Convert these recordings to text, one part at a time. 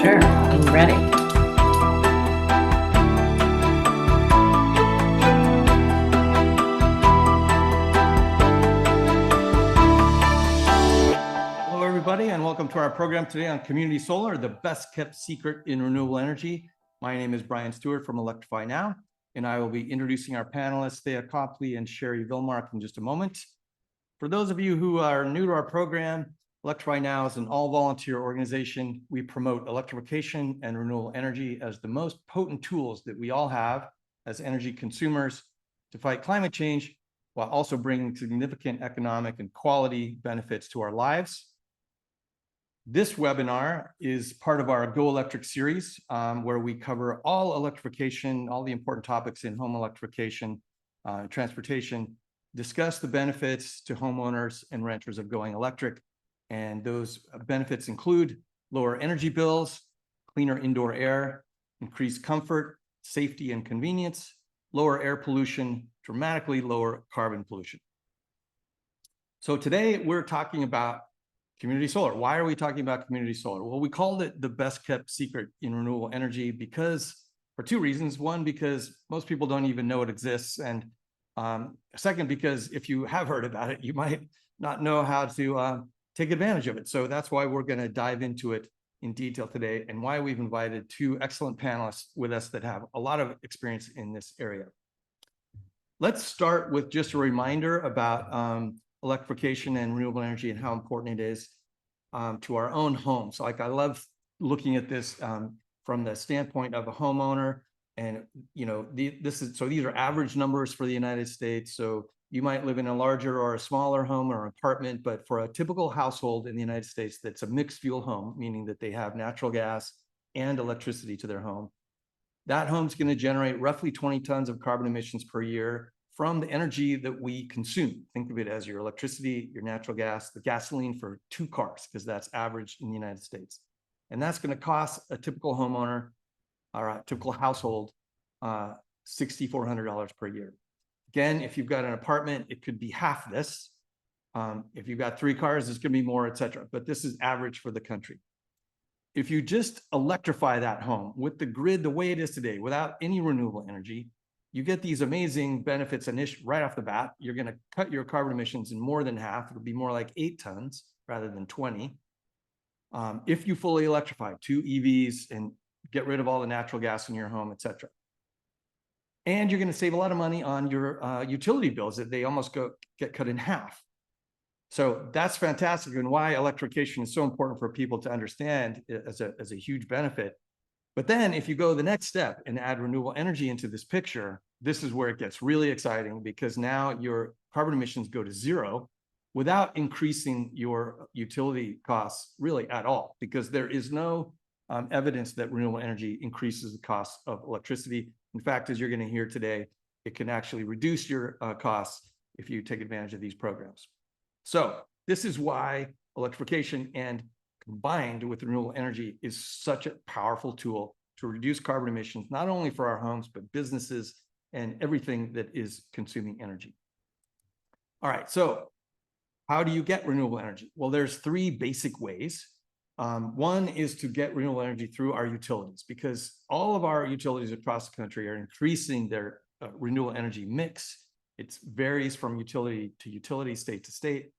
Sure, I'm ready. Hello, everybody, and welcome to our program today on community solar, the best kept secret in renewable energy. My name is Brian Stewart from Electrify Now, and I will be introducing our panelists, Thea, Kopley, and Sherrie Villmark in just a moment. For those of you who are new to our program, Electrify Now is an all-volunteer organization. We promote electrification and renewable energy as the most potent tools that we all have as energy consumers to fight climate change, while also bringing significant economic and quality benefits to our lives. This webinar is part of our Go Electric series, where we cover all electrification, all the important topics in home electrification, transportation, discuss the benefits to homeowners and renters of going electric. And those benefits include lower energy bills, cleaner indoor air, increased comfort, safety and convenience, lower air pollution, dramatically lower carbon pollution. So today we're talking about community solar. Why are we talking about community solar? Well, we called it the best kept secret in renewable energy because, for two reasons. One, because most people don't even know it exists. And second, because if you have heard about it, you might not know how to take advantage of it. So that's why we're going to dive into it in detail today, and why we've invited two excellent panelists with us that have a lot of experience in this area. Let's start with just a reminder about electrification and renewable energy and how important it is to our own homes. Like, I love looking at this from the standpoint of a homeowner. And, you know, these are average numbers for the United States. So you might live in a larger or a smaller home or apartment, but for a typical household in the United States that's a mixed fuel home, meaning that they have natural gas and electricity to their home, that home's going to generate roughly 20 tons of carbon emissions per year from the energy that we consume. Think of it as your electricity, your natural gas, the gasoline for 2 cars, because that's average in the United States. And that's going to cost a typical homeowner or a typical household $6,400 per year. Again, if you've got an apartment, it could be half this. If you've got 3 cars, it's going to be more, et cetera. But this is average for the country. If you just electrify that home with the grid the way it is today, without any renewable energy, you get these amazing benefits right off the bat. You're going to cut your carbon emissions in more than half. It'll be more like 8 tons rather than 20. If you fully electrify 2 EVs and get rid of all the natural gas in your home, et cetera. And you're going to save a lot of money on your utility bills that they almost get cut in half. So that's fantastic, and why electrification is so important for people to understand as a huge benefit. But then if you go the next step and add renewable energy into this picture, this is where it gets really exciting, because now your carbon emissions go to 0 without increasing your utility costs really at all, because there is no evidence that renewable energy increases the cost of electricity. In fact, as you're going to hear today, it can actually reduce your costs if you take advantage of these programs. So this is why electrification and combined with renewable energy is such a powerful tool to reduce carbon emissions, not only for our homes, but businesses and everything that is consuming energy. All right, so how do you get renewable energy? Well, there's 3 basic ways. One is to get renewable energy through our utilities, because all of our utilities across the country are increasing their renewable energy mix. It varies from utility to utility, state to state,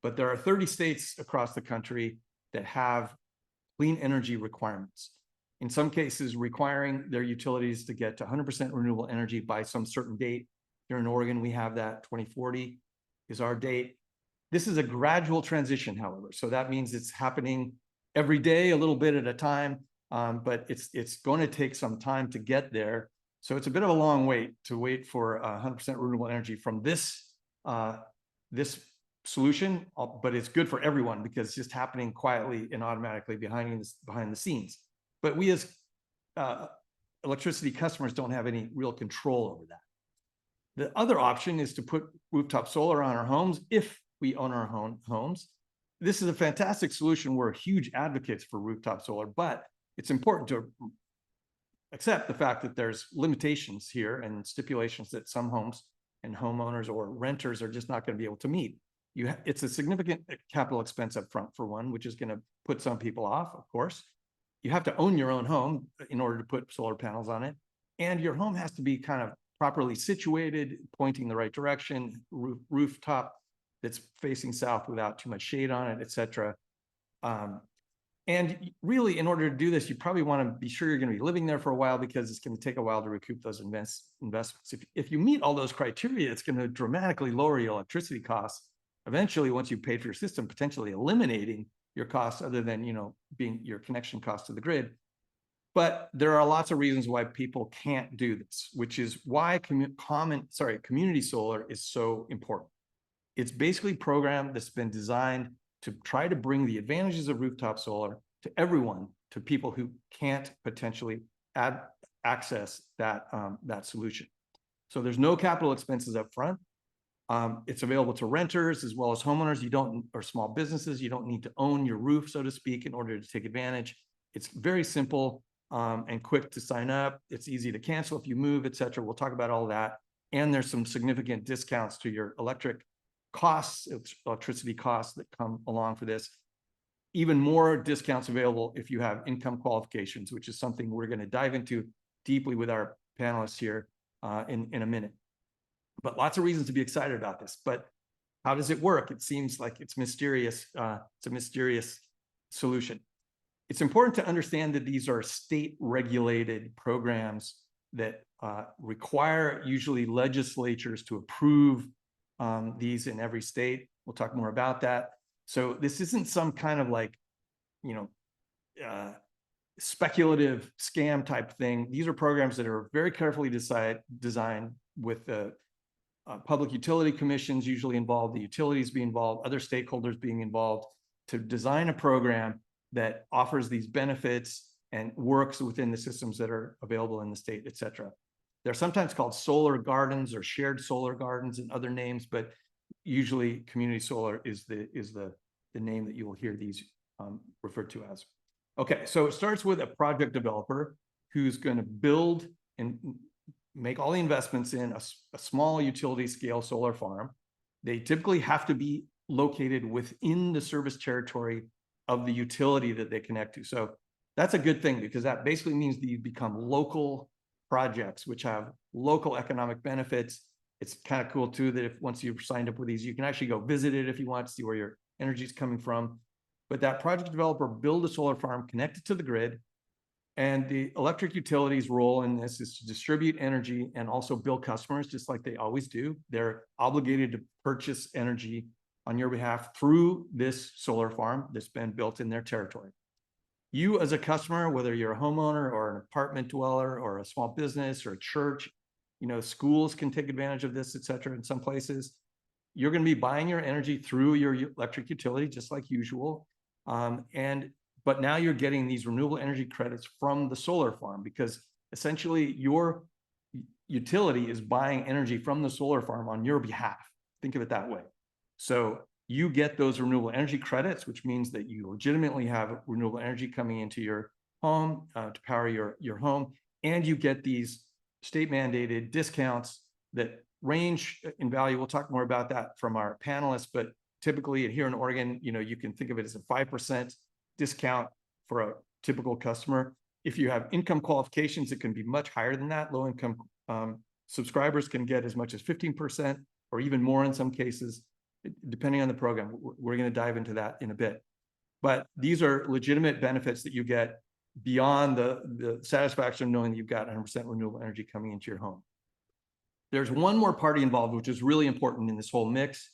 but there are 30 states across the country that have clean energy requirements. In some cases, requiring their utilities to get to 100% renewable energy by some certain date. Here in Oregon, we have that 2040 is our date. This is a gradual transition, however. So that means it's happening every day, a little bit at a time, but it's going to take some time to get there. So it's a bit of a long wait for 100% renewable energy from this solution, but it's good for everyone because it's just happening quietly and automatically behind the scenes. But we as electricity customers don't have any real control over that. The other option is to put rooftop solar on our homes if we own our own homes. This is a fantastic solution. We're huge advocates for rooftop solar, but it's important to accept the fact that there's limitations here and stipulations that some homes and homeowners or renters are just not going to be able to meet. It's a significant capital expense up front, for one, which is going to put some people off, of course. you have to own your own home in order to put solar panels on it. And your home has to be kind of properly situated, pointing the right direction, rooftop that's facing south without too much shade on it, et cetera. And really, in order to do this, you probably want to be sure you're going to be living there for a while, because it's going to take a while to recoup those investments. If you meet all those criteria, it's going to dramatically lower your electricity costs. Eventually, once you've paid for your system, potentially eliminating your costs other than, being your connection cost to the grid. But there are lots of reasons why people can't do this, which is why community solar is so important. It's basically a program that's been designed to try to bring the advantages of rooftop solar to everyone, to people who can't potentially access that solution. So there's no capital expenses up front. It's available to renters as well as homeowners. Or small businesses. You don't need to own your roof, so to speak, in order to take advantage. It's very simple and quick to sign up. It's easy to cancel if you move, et cetera. We'll talk about all that. And there's some significant discounts to your electricity costs that come along for this. Even more discounts available if you have income qualifications, which is something we're going to dive into deeply with our panelists here in a minute. But lots of reasons to be excited about this. But how does it work? It seems like it's mysterious. It's a mysterious solution. It's important to understand that these are state-regulated programs that require usually legislatures to approve these in every state. We'll talk more about that. So this isn't some kind of speculative scam type thing. These are programs that are very carefully designed with the public utility commissions usually involved, the utilities being involved, other stakeholders being involved, to design a program that offers these benefits and works within the systems that are available in the state, et cetera. They're sometimes called solar gardens or shared solar gardens and other names, but usually community solar is the name that you will hear these referred to as. Okay, so it starts with a project developer who's going to build and make all the investments in a small utility scale solar farm. They typically have to be located within the service territory of the utility that they connect to. So that's a good thing, because that basically means that you become local projects, which have local economic benefits. It's kind of cool too, that if once you've signed up with these, you can actually go visit it if you want to see where your energy is coming from. But that project developer build a solar farm connected to the grid, and the electric utilities' role in this is to distribute energy and also bill customers, just like they always do. They're obligated to purchase energy on your behalf through this solar farm that's been built in their territory. You as a customer, whether you're a homeowner or an apartment dweller or a small business or a church, schools can take advantage of this, et cetera, in some places. You're going to be buying your energy through your electric utility, just like usual. But now you're getting these renewable energy credits from the solar farm, because essentially your utility is buying energy from the solar farm on your behalf. Think of it that way. So you get those renewable energy credits, which means that you legitimately have renewable energy coming into your home to power your home. And you get these state mandated discounts that range in value. We'll talk more about that from our panelists, but typically here in Oregon, you can think of it as a 5% discount for a typical customer. If you have income qualifications, it can be much higher than that. Low income subscribers can get as much as 15% or even more in some cases, depending on the program. We're going to dive into that in a bit. But these are legitimate benefits that you get beyond the satisfaction of knowing that you've got 100% renewable energy coming into your home. There's one more party involved, which is really important in this whole mix.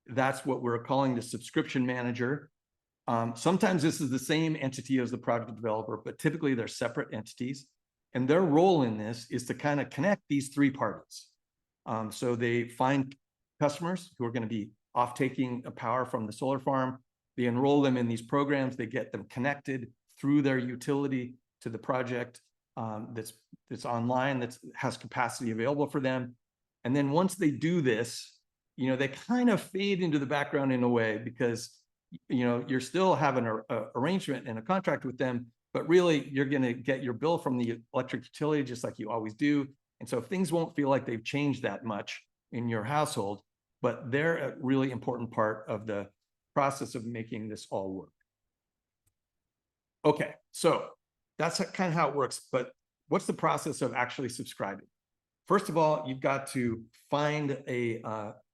That's what we're calling the subscription manager. Sometimes this is the same entity as the project developer, but typically they're separate entities. And their role in this is to kind of connect these three parties. So they find customers who are going to be off-taking power from the solar farm. They enroll them in these programs. They get them connected through their utility to the project that's online, that has capacity available for them. And then once they do this, they kind of fade into the background in a way, because you're still having an arrangement and a contract with them, but really you're going to get your bill from the electric utility just like you always do. And so things won't feel like they've changed that much in your household, but they're a really important part of the process of making this all work. Okay, so that's kind of how it works. But what's the process of actually subscribing? First of all, you've got to find a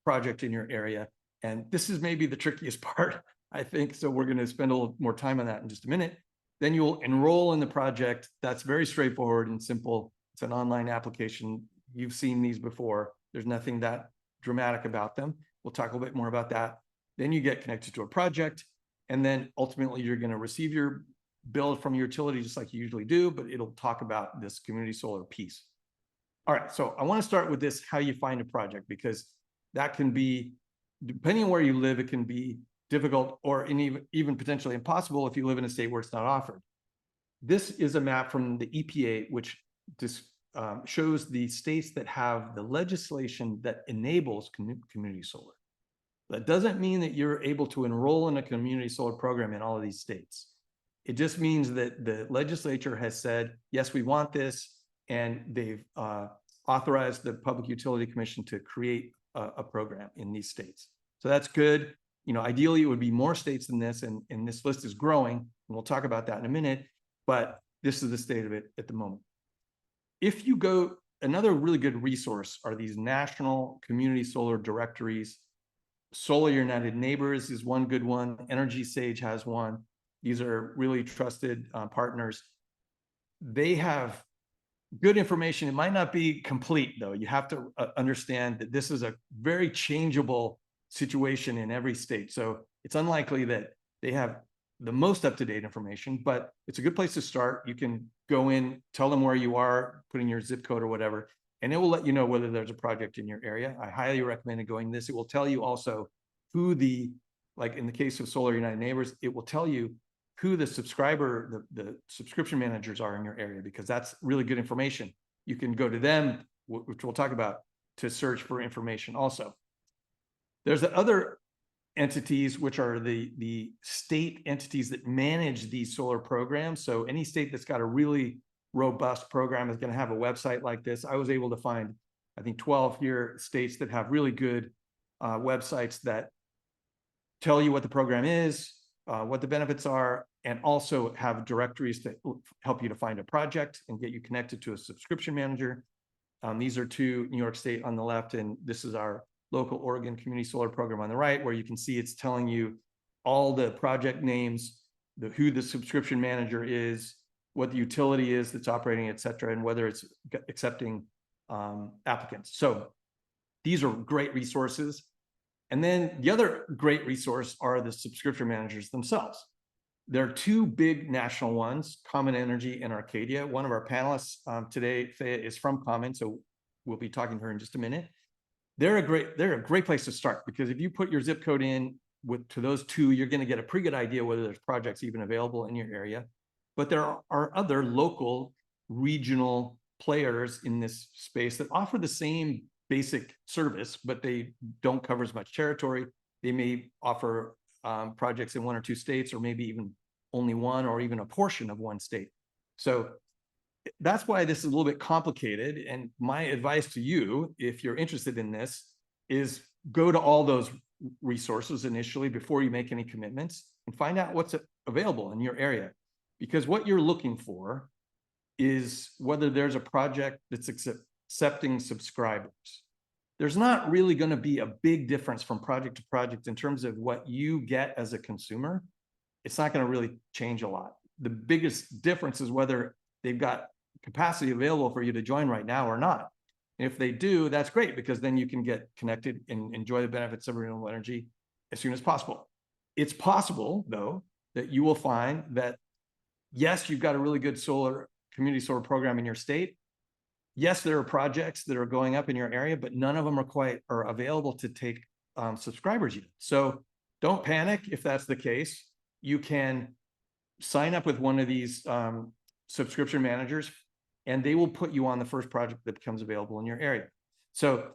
project in your area. And this is maybe the trickiest part, I think. So we're going to spend a little more time on that in just a minute. Then you'll enroll in the project. That's very straightforward and simple. It's an online application. You've seen these before. There's nothing that dramatic about them. We'll talk a little bit more about that. Then you get connected to a project. And then ultimately you're going to receive your bill from your utility just like you usually do, but it'll talk about this community solar piece. All right, so I want to start with this, how you find a project, because that can be, depending on where you live, it can be difficult or even potentially impossible if you live in a state where it's not offered. This is a map from the EPA, which shows the states that have the legislation that enables community solar. That doesn't mean that you're able to enroll in a community solar program in all of these states. It just means that the legislature has said, yes, we want this, and they've authorized the Public Utility Commission to create a program in these states. So that's good. You know, ideally it would be more states than this, and this list is growing, and we'll talk about that in a minute, but this is the state of it at the moment. If you go, another really good resource are these national community solar directories. Solar United Neighbors is one good one. Energy Sage has one. These are really trusted partners. They have good information. It might not be complete, though. You have to understand that this is a very changeable situation in every state. So it's unlikely that they have the most up-to-date information, but it's a good place to start. You can go in, tell them where you are, put in your zip code or whatever, and it will let you know whether there's a project in your area. I highly recommend going this. It will tell you also who like in the case of Solar United Neighbors, it will tell you who the subscription managers are in your area, because that's really good information. You can go to them, which we'll talk about, to search for information also. There's the other entities, which are the state entities that manage these solar programs. So any state that's got a really robust program is going to have a website like this. I was able to find, I think, 12 here states that have really good websites that tell you what the program is, what the benefits are, and also have directories that help you to find a project and get you connected to a subscription manager. These are two, New York State on the left, and this is our local Oregon Community Solar Program on the right, where you can see it's telling you all the project names, who the subscription manager is, what the utility is that's operating, et cetera, and whether it's accepting applicants. So these are great resources. And then the other great resource are the subscription managers themselves. There are two big national ones, Common Energy and Arcadia. One of our panelists today, Thea, is from Common, so we'll be talking to her in just a minute. They're a great place to start, because if you put your zip code in to those two, you're going to get a pretty good idea whether there's projects even available in your area. But there are other local, regional players in this space that offer the same basic service, but they don't cover as much territory. They may offer projects in one or two states, or maybe even only one, or even a portion of one state. So that's why this is a little bit complicated. And my advice to you, if you're interested in this, is go to all those resources initially before you make any commitments, and find out what's available in your area. Because what you're looking for is whether there's a project that's accepting subscribers. There's not really going to be a big difference from project to project in terms of what you get as a consumer. It's not going to really change a lot. The biggest difference is whether they've got capacity available for you to join right now or not. And if they do, that's great, because then you can get connected and enjoy the benefits of renewable energy as soon as possible. It's possible, though, that you will find that, yes, you've got a really good community solar program in your state. Yes, there are projects that are going up in your area, but none of them are available to take subscribers yet. So don't panic if that's the case. You can sign up with one of these subscription managers, and they will put you on the first project that becomes available in your area. So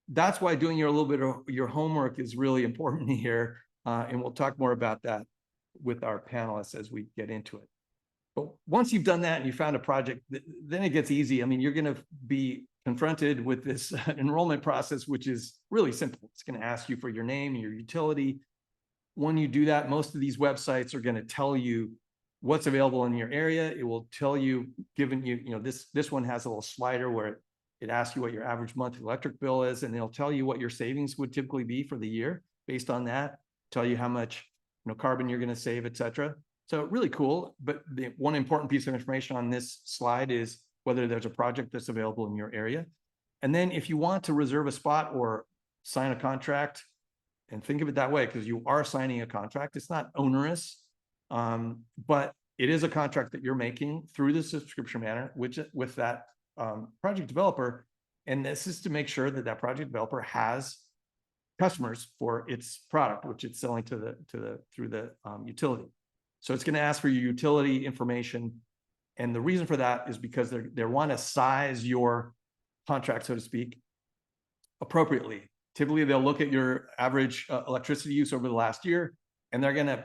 that's why doing a little bit of your homework is really important here. And we'll talk more about that with our panelists as we get into it. But once you've done that and you found a project, then it gets easy. I mean, you're going to be confronted with this enrollment process, which is really simple. It's going to ask you for your name and your utility. When you do that, most of these websites are going to tell you what's available in your area. It will tell you, given you, this one has a little slider where it asks you what your average monthly electric bill is, and it'll tell you what your savings would typically be for the year based on that, tell you how much carbon you're going to save, et cetera. So really cool. But the one important piece of information on this slide is whether there's a project that's available in your area. And then if you want to reserve a spot or sign a contract, and think of it that way, because you are signing a contract, it's not onerous, but it is a contract that you're making through the subscription manner with that project developer. And this is to make sure that that project developer has customers for its product, which it's selling through the utility. So it's going to ask for your utility information. And the reason for that is because they want to size your contract, so to speak, appropriately. Typically, they'll look at your average electricity use over the last year, and they're going to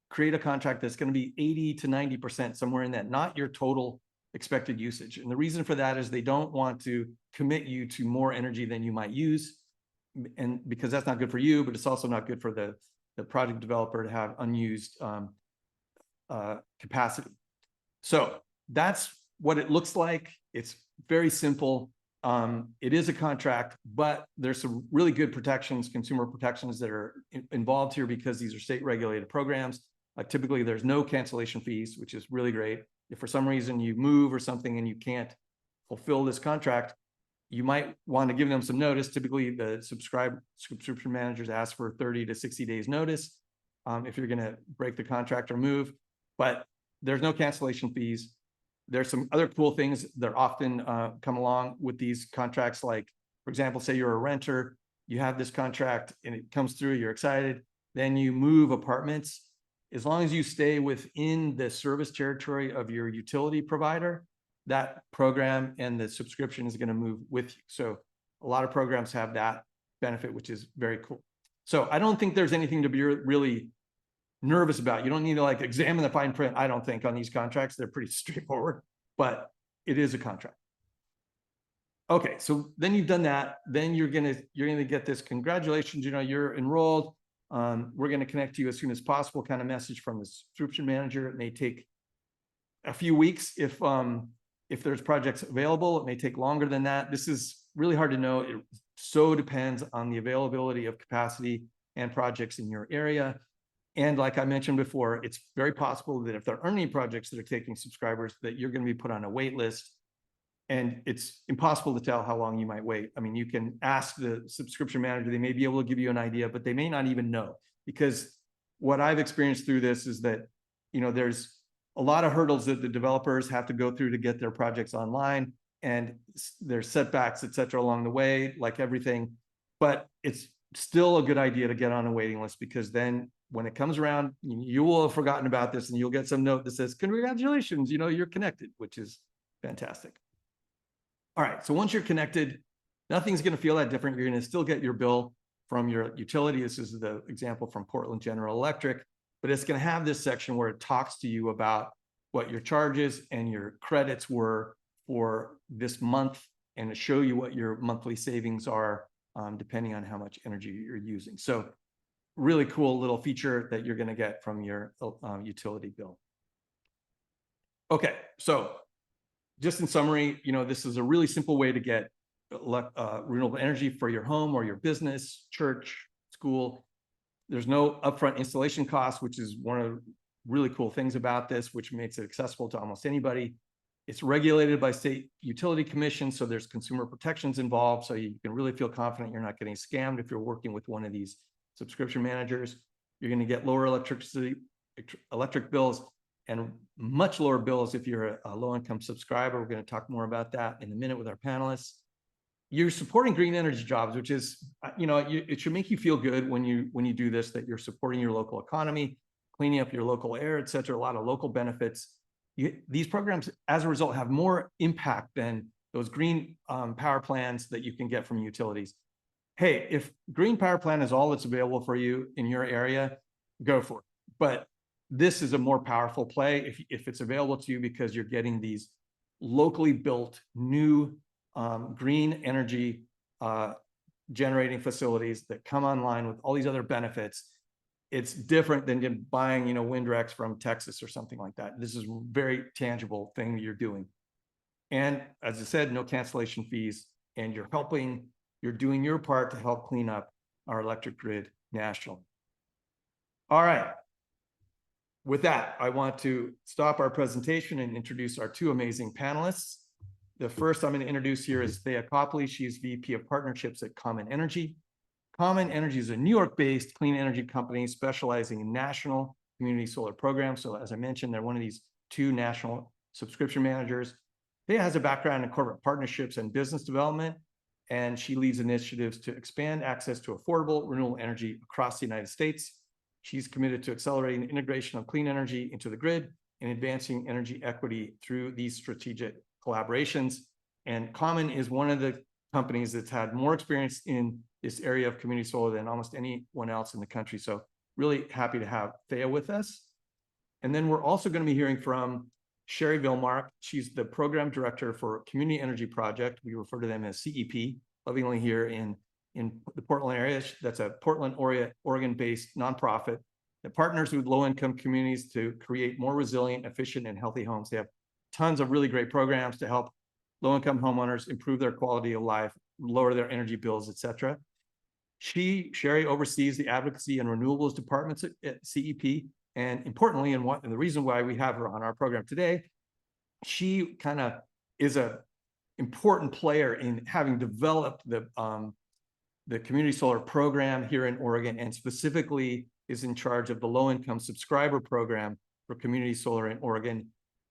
create a contract that's going to be 80 to 90%, somewhere in that, not your total expected usage. And the reason for that is they don't want to commit you to more energy than you might use, and because that's not good for you, but it's also not good for the project developer to have unused capacity. So that's what it looks like. It's very simple. It is a contract, but there's some really good protections, consumer protections that are involved here because these are state regulated programs. Typically, there's no cancellation fees, which is really great. If for some reason you move or something and you can't fulfill this contract, you might want to give them some notice. Typically, the subscription managers ask for 30 to 60 days notice if you're going to break the contract or move, but there's no cancellation fees. There's some other cool things that often come along with these contracts. Like, for example, say you're a renter, you have this contract and it comes through, you're excited, then you move apartments. As long as you stay within the service territory of your utility provider, that program and the subscription is going to move with you. So a lot of programs have that benefit, which is very cool. So I don't think there's anything to be really nervous about. You don't need to examine the fine print, I don't think, on these contracts. They're pretty straightforward, but it is a contract. Okay, so then you've done that. Then you're gonna get this, congratulations, you're enrolled. We're gonna connect to you as soon as possible kind of message from the subscription manager. It may take a few weeks if there's projects available. It may take longer than that. This is really hard to know. It so depends on the availability of capacity and projects in your area. And like I mentioned before, it's very possible that if there aren't any projects that are taking subscribers, that you're going to be put on a wait list. And it's impossible to tell how long you might wait. I mean, you can ask the subscription manager, they may be able to give you an idea, but they may not even know. Because what I've experienced through this is that, there's a lot of hurdles that the developers have to go through to get their projects online. And there's setbacks, et cetera, along the way, like everything. But it's still a good idea to get on a waiting list, because then when it comes around, you will have forgotten about this and you'll get some note that says, congratulations, you're connected, which is fantastic. All right, so once you're connected, nothing's going to feel that different. You're going to still get your bill from your utility. This is the example from Portland General Electric, but it's going to have this section where it talks to you about what your charges and your credits were for this month, and to show you what your monthly savings are depending on how much energy you're using. So really cool little feature that you're going to get from your utility bill. Okay, so just in summary, this is a really simple way to get renewable energy for your home or your business, church, school. There's no upfront installation costs, which is one of the really cool things about this, which makes it accessible to almost anybody. It's regulated by state utility commission, so there's consumer protections involved, so you can really feel confident you're not getting scammed if you're working with one of these subscription managers. You're going to get lower electric bills and much lower bills if you're a low-income subscriber. We're going to talk more about that in a minute with our panelists. You're supporting green energy jobs, which is, it should make you feel good when you do this, that you're supporting your local economy, cleaning up your local air, et cetera, a lot of local benefits. These programs, as a result, have more impact than those green power plans that you can get from utilities. Hey, if green power plant is all that's available for you in your area, go for it. But this is a more powerful play if it's available to you, because you're getting these locally built new green energy generating facilities that come online with all these other benefits. it's different than just buying, Windrex from Texas or something like that. This is a very tangible thing you're doing. And as I said, no cancellation fees, and you're doing your part to help clean up our electric grid national. All right. With that, I want to stop our presentation and introduce our two amazing panelists. The first I'm going to introduce here is Thea Kopley. She's VP of Partnerships at Common Energy. Common Energy is a New York-based clean energy company specializing in national community solar programs. So as I mentioned, they're one of these two national subscription managers. Thea has a background in corporate partnerships and business development, and she leads initiatives to expand access to affordable renewable energy across the United States. She's committed to accelerating the integration of clean energy into the grid and advancing energy equity through these strategic collaborations. And Common is one of the companies that's had more experience in this area of community solar than almost anyone else in the country. So really happy to have Thea with us. And then we're also going to be hearing from Sherrie Villmark. She's the program director for Community Energy Project. We refer to them as CEP, lovingly here in the Portland area. That's a Portland, Oregon-based nonprofit that partners with low-income communities to create more resilient, efficient, and healthy homes. They have tons of really great programs to help low-income homeowners improve their quality of life, lower their energy bills, et cetera. Sherrie oversees the advocacy and renewables departments at CEP. And importantly, and the reason why we have her on our program today, she kind of is an important player in having developed the community solar program here in Oregon, and specifically is in charge of the low-income subscriber program for community solar in Oregon.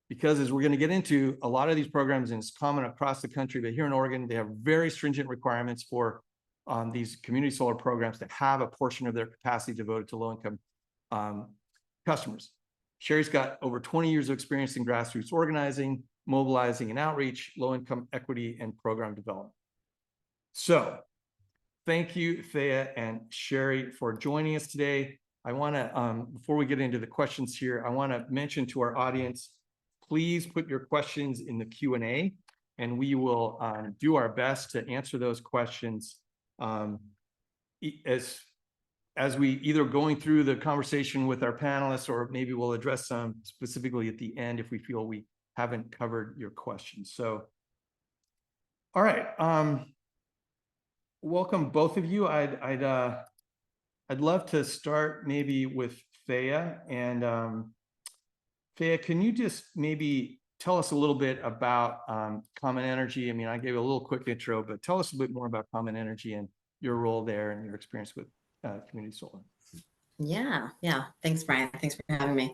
Because as we're going to get into, a lot of these programs, and it's common across the country, but here in Oregon, they have very stringent requirements for these community solar programs to have a portion of their capacity devoted to low-income customers. Sherrie's got over 20 years of experience in grassroots organizing, mobilizing and outreach, low-income equity, and program development. So thank you, Thea and Sherrie, for joining us today. I want to, before we get into the questions here, I want to mention to our audience, please put your questions in the Q&A, and we will do our best to answer those questions as we either going through the conversation with our panelists, or maybe we'll address some specifically at the end if we feel we haven't covered your questions. So, all right. Welcome, both of you. I'd love to start maybe with Thea. And Thea, can you just maybe tell us a little bit about Common Energy? I mean, I gave a little quick intro, but tell us a bit more about Common Energy and your role there and your experience with community solar. Yeah. Thanks, Brian. Thanks for having me.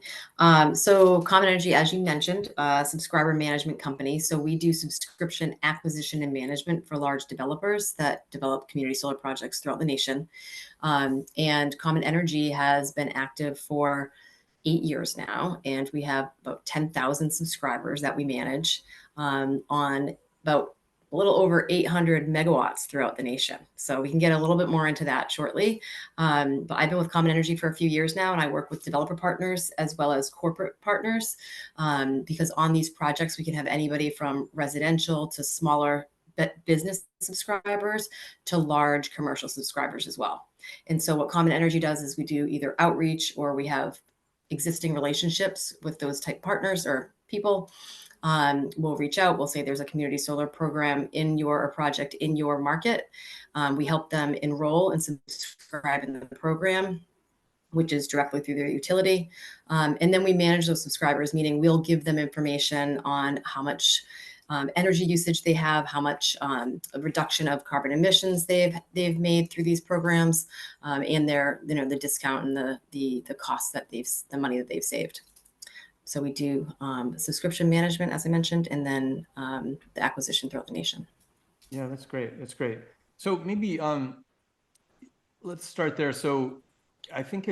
So Common Energy, as you mentioned, subscriber management company. So we do subscription acquisition and management for large developers that develop community solar projects throughout the nation. And Common Energy has been active for 8 years now, and we have about 10,000 subscribers that we manage on about a little over 800 megawatts throughout the nation. So we can get a little bit more into that shortly. But I've been with Common Energy for a few years now, and I work with developer partners as well as corporate partners, because on these projects, we can have anybody from residential to smaller business subscribers to large commercial subscribers as well. And so what Common Energy does is we do either outreach, or we have existing relationships with those type partners or people. We'll reach out, we'll say there's a community solar program in your project in your market. We help them enroll and subscribe in the program, which is directly through their utility. And then we manage those subscribers, meaning we'll give them information on how much energy usage they have, how much reduction of carbon emissions they've made through these programs, and their, the discount and the costs that the money that they've saved. So we do subscription management, as I mentioned, and then the acquisition throughout the nation. Yeah, that's great. That's great. So maybe let's start there. So I think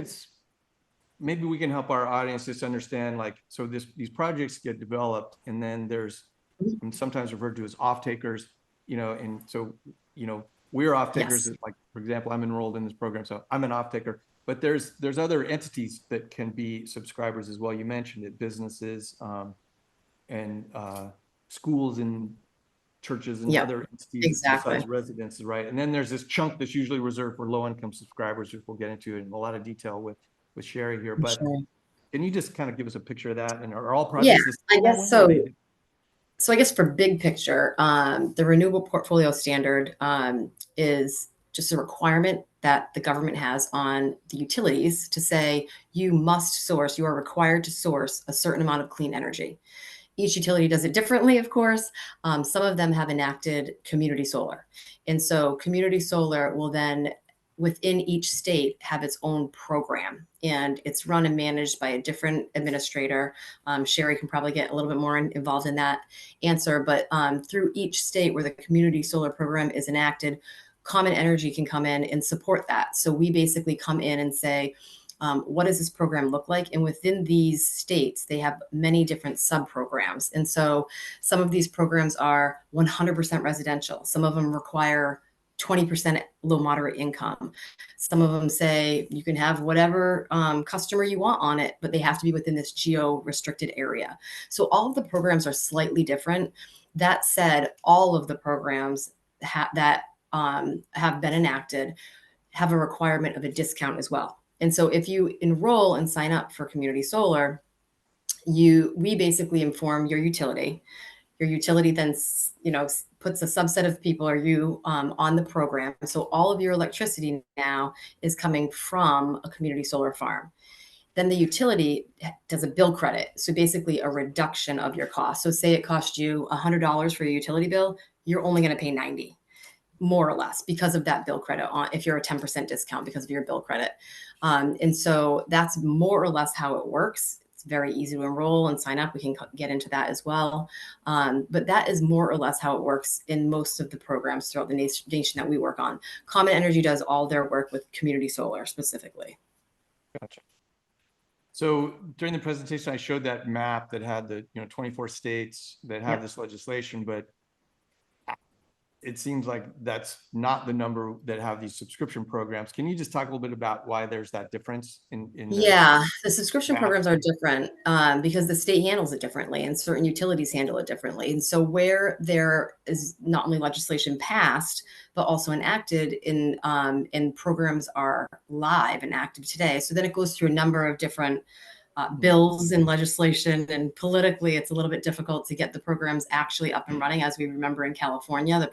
maybe we can help our audience just understand, like, so these projects get developed, and then there's sometimes referred to as off-takers, and so, we're off-takers. Yes. Like, for example, I'm enrolled in this program, so I'm an off-taker. But there's other entities that can be subscribers as well. You mentioned it, businesses and schools and churches and other entities besides residences, right? And then there's this chunk that's usually reserved for low-income subscribers, which we'll get into in a lot of detail with with Sherrie here, but Sure. can you just kind of give us a picture of that? And are all Yeah, projects the I same that guess way, or so. are they? So I guess for big picture, the renewable portfolio standard is just a requirement that the government has on the utilities to say you must source, you are required to source a certain amount of clean energy. Each utility does it differently, of course. Some of them have enacted community solar. And so community solar will then, within each state, have its own program. And it's run and managed by a different administrator. Sherrie can probably get a little bit more involved in that answer. But through each state where the community solar program is enacted, Common Energy can come in and support that. So we basically come in and say, what does this program look like? And within these states, they have many different sub programs. And so some of these programs are 100% residential. Some of them require 20% low moderate income. Some of them say you can have whatever customer you want on it, but they have to be within this geo restricted area. So all of the programs are slightly different. That said, all of the programs that have been enacted have a requirement of a discount as well. And so if you enroll and sign up for community solar, we basically inform your utility. Your utility then, puts a subset of people or you on the program. So all of your electricity now is coming from a community solar farm. Then the utility does a bill credit. So basically a reduction of your cost. So say it cost you $100 for your utility bill, you're only going to pay 90, more or less, because of that bill credit on, if you're a 10% discount because of your bill credit. And so that's more or less how it works. It's very easy to enroll and sign up. We can get into that as well. But that is more or less how it works in most of the programs throughout the nation that we work on. Common Energy does all their work with community solar specifically. Gotcha. So during the presentation, I showed that map that had the 24 states that have this legislation, but it seems like that's not the number that have these subscription programs. Can you just talk a little bit about why there's that difference in Yeah, the subscription map? programs are different because the state handles it differently and certain utilities handle it differently. And so where there is not only legislation passed, but also enacted and programs are live and active today. So then it goes through a number of different bills and legislation, and politically it's a little bit difficult to get the programs actually up and running. As we remember in California, the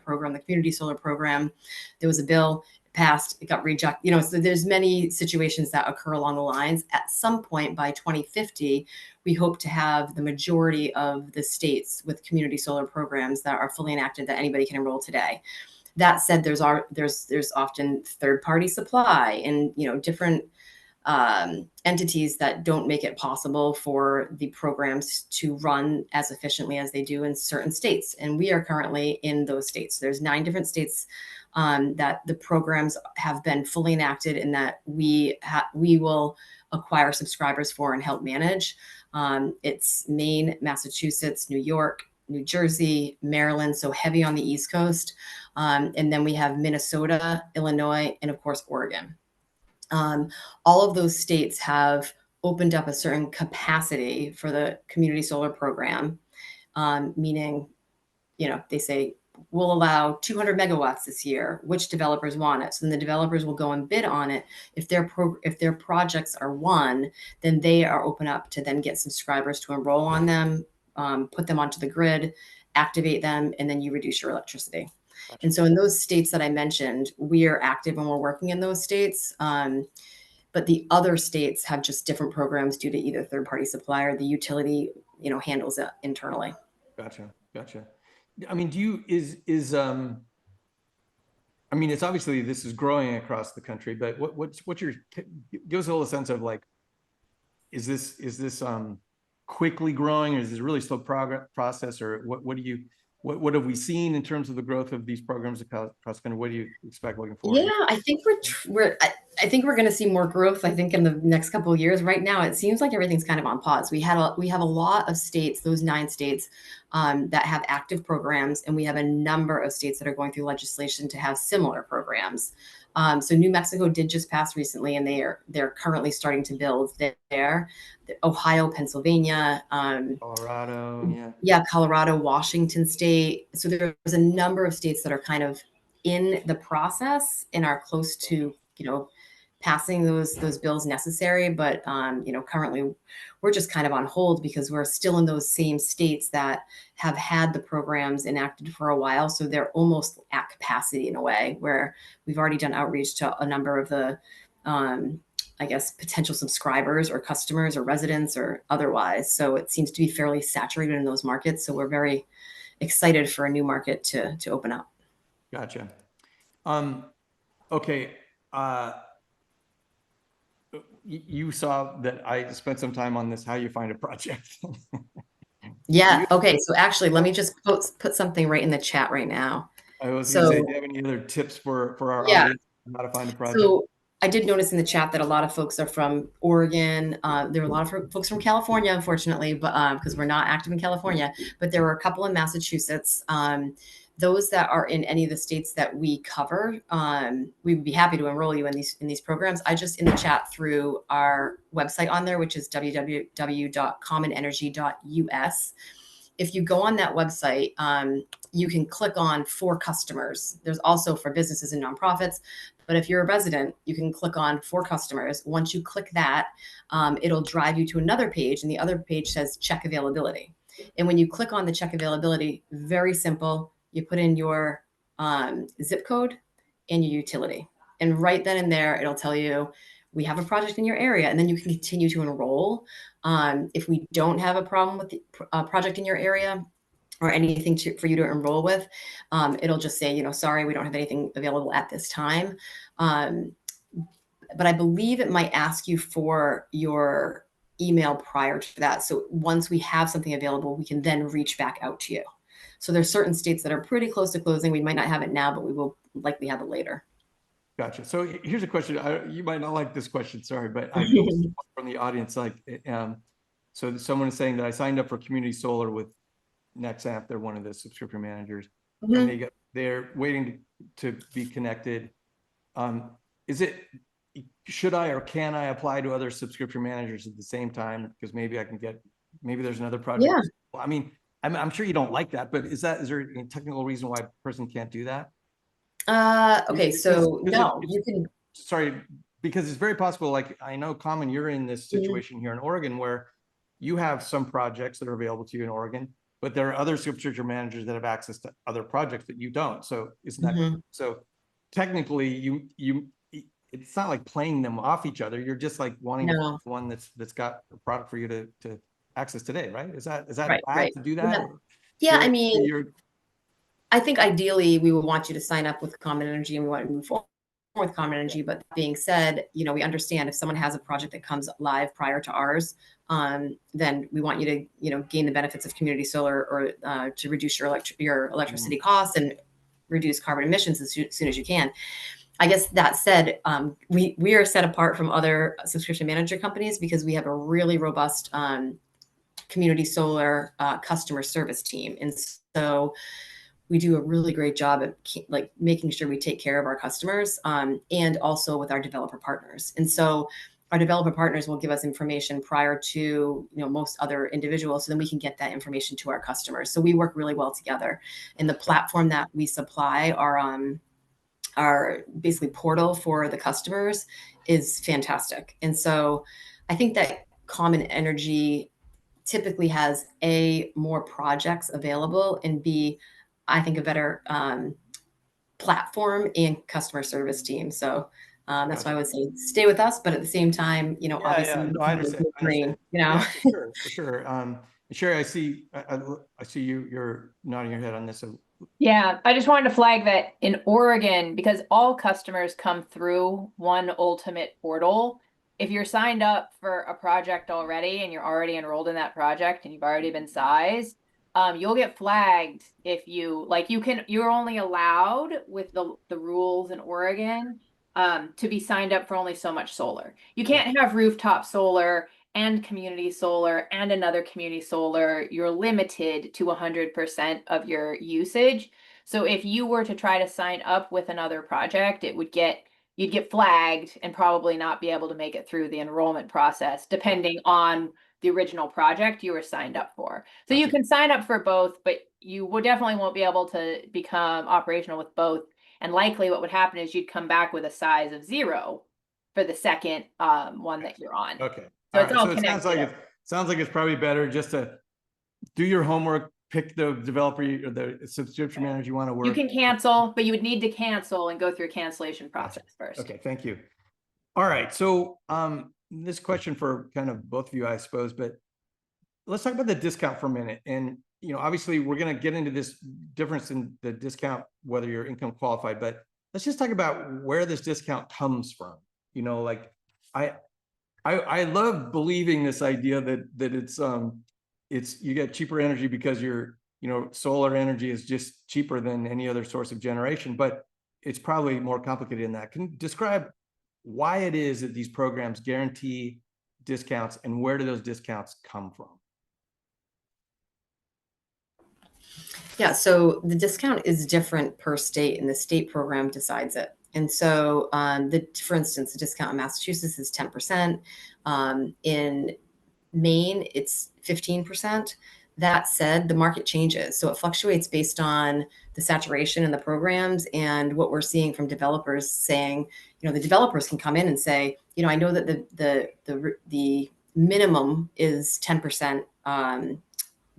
community solar program, there was a bill passed, it got rejected, so there's many situations that occur along the lines. At some point by 2050, we hope to have the majority of the states with community solar programs that are fully enacted that anybody can enroll today. That said, there's often third-party supply and different entities that don't make it possible for the programs to run as efficiently as they do in certain states. And we are currently in those states. There's 9 different states that the programs have been fully enacted and that we will acquire subscribers for and help manage. It's Maine, Massachusetts, New York, New Jersey, Maryland, so heavy on the East Coast. And then we have Minnesota, Illinois, and of course, Oregon. All of those states have opened up a certain capacity for the community solar program, meaning, they say, we'll allow 200 megawatts this year. Which developers want it? So then the developers will go and bid on it. If their projects are won, then they are open up to then get subscribers to enroll on them, put them onto the grid, activate them, and then you reduce your electricity. Gotcha. And so in those states that I mentioned, we are active and we're working in those states. But the other states have just different programs due to either third-party supply or the utility, handles it internally. Gotcha. I mean, it's obviously this is growing across the country, but what's your, give us a little sense of like, is this quickly growing, or is this a really slow process, or what have we seen in terms of the growth of these programs across country? What do you expect looking forward? Yeah, I think I think we're going to see more growth. I think in the next couple of years. Right now, it seems like everything's kind of on pause. We have a lot of states, those 9 states, that have active programs, and we have a number of states that are going through legislation to have similar programs. So New Mexico did just pass recently, and they're currently starting to build there. Ohio, Pennsylvania, Colorado, Colorado, Washington State. So there's a number of states that are kind of in the process and are close to, passing those bills necessary, but currently we're just kind of on hold because we're still in those same states that have had the programs enacted for a while. So they're almost at capacity in a way, where we've already done outreach to a number of the I guess potential subscribers or customers or residents or otherwise. So it seems to be fairly saturated in those markets. So we're very excited for a new market to open up. Gotcha. Okay. You saw that I spent some time on this, how you find a project. Yeah. Okay. So actually, let me just put something right in the chat right now. I was going to say, do you have any other tips for our audience on how to find a project? So I did notice in the chat that a lot of folks are from Oregon. There are a lot of folks from California, unfortunately, but because we're not active in California, but there were a couple in Massachusetts. Those that are in any of the states that we cover, we would be happy to enroll you in these programs. I just in the chat through our website on there, which is www.commonenergy.us. If you go on that website, you can click on for customers. There's also for businesses and nonprofits. But if you're a resident, you can click on for customers. Once you click that, it'll drive you to another page, and the other page says check availability. And when you click on the check availability, very simple, you put in your zip code and your utility. And right then and there, it'll tell you, we have a project in your area, and then you can continue to enroll. If we don't have a problem with the project in your area, or anything for you to enroll with, it'll just say, sorry, we don't have anything available at this time. But I believe it might ask you for your email prior to that. So once we have something available, we can then reach back out to you. So there's certain states that are pretty close to closing. We might not have it now, but we will likely have it later. Gotcha. So here's a question. You might not like this question, sorry, but I from the audience, so someone is saying that I signed up for community solar with Nexamp. They're one of the subscription managers, and they're waiting to be connected. Should I or can I apply to other subscription managers at the same time? Because maybe there's another project. Yeah. Well, I mean, I'm sure you don't like that, but is there a technical reason why a person can't do that? Okay, so no, you can. Sorry, because it's very possible. Like I know, Common, you're in this situation here in Oregon where you have some projects that are available to you in Oregon, but there are other subscription managers that have access to other projects that you don't. So isn't that so? Technically, it's not like playing them off each other. You're just like wanting to one that's got a product for you to access today, right? Is that bad to do that? Yeah, I mean, I think ideally we would want you to sign up with Common Energy, and we want to move forward with Common Energy. But that being said, we understand if someone has a project that comes live prior to ours, then we want you to gain the benefits of community solar, or to reduce your electricity costs and reduce carbon emissions as soon as you can. I guess that said, we are set apart from other subscription manager companies because we have a really robust community solar customer service team, and so we do a really great job at making sure we take care of our customers, and also with our developer partners. And so our developer partners will give us information prior to most other individuals, so then we can get that information to our customers. So we work really well together. And the platform that we supply, our basically portal for the customers, is fantastic. And so I think that Common Energy typically has more projects available, and B, I think a better platform and customer service team. So that's why I would say stay with us, but at the same time, obviously, no, I understand. For sure. Sherrie, I see you're nodding your head on this. So. Yeah, I just wanted to flag that in Oregon, because all customers come through one ultimate portal. If you're signed up for a project already and you're already enrolled in that project and you've already been sized, you'll get flagged if you're only allowed with the rules in Oregon to be signed up for only so much solar. You can't have rooftop solar and community solar and another community solar. You're limited to 100% of your usage. So if you were to try to sign up with another project, you'd get flagged and probably not be able to make it through the enrollment process, depending on the original project you were signed up for. So you can sign up for both, but you definitely won't be able to become operational with both. And likely what would happen is you'd come back with a size of 0 for the second one that you're on. Okay. So All it's right. all So it connected. sounds like it's probably better just to do your homework, pick the developer or the subscription manager you want to work. You can cancel, but you would need to cancel and go through a cancellation process first. Okay, thank you. All right. So this question for kind of both of you, I suppose, but let's talk about the discount for a minute. And obviously we're going to get into this difference in the discount, whether you're income qualified, but let's just talk about where this discount comes from. Like I love believing this idea that it's you get cheaper energy because solar energy is just cheaper than any other source of generation, but it's probably more complicated than that. Can you describe why it is that these programs guarantee discounts and where do those discounts come from? Yeah, so the discount is different per state, and the state program decides it. And so, for instance, the discount in Massachusetts is 10%. In Maine, it's 15%. That said, the market changes. So it fluctuates based on the saturation in the programs and what we're seeing from developers saying, the developers can come in and say, I know that the minimum is 10%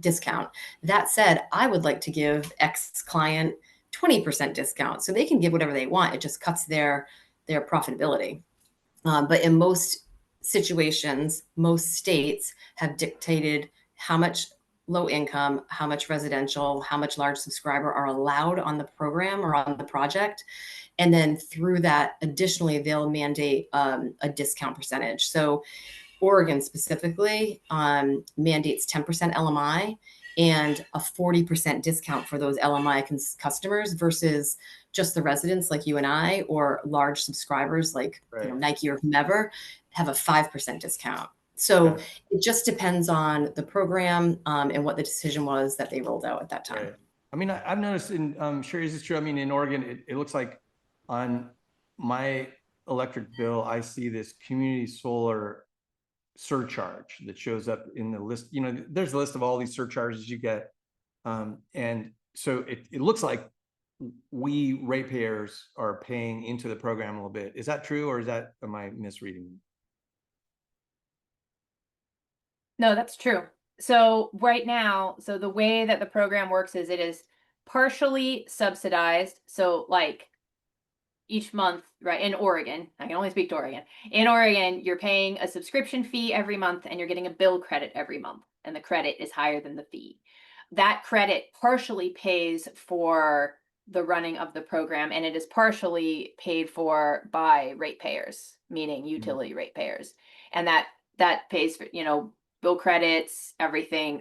discount. That said, I would like to give X client 20% discount. So they can give whatever they want. It just cuts their profitability. But in most situations, most states have dictated how much low income, how much residential, how much large subscriber are allowed on the program or on the project. And then through that, additionally, they'll mandate a discount percentage. So Oregon specifically mandates 10% LMI and a 40% discount for those LMI customers versus just the residents like you and I, or large subscribers like Nike or whomever, have a 5% discount. So it just depends on the program and what the decision was that they rolled out at that time. Right. I mean, I've noticed in Sherrie, is this true? I mean, in Oregon, it looks like on my electric bill, I see this community solar surcharge that shows up in the list. There's a list of all these surcharges you get. And so it looks like we ratepayers are paying into the program a little bit. Is that true, or am I misreading? No, that's true. So right now, the way that the program works is it is partially subsidized. So like each month, right, in Oregon, I can only speak to Oregon. In Oregon, you're paying a subscription fee every month and you're getting a bill credit every month, and the credit is higher than the fee. That credit partially pays for the running of the program, and it is partially paid for by ratepayers, meaning utility ratepayers. And that pays for, bill credits, everything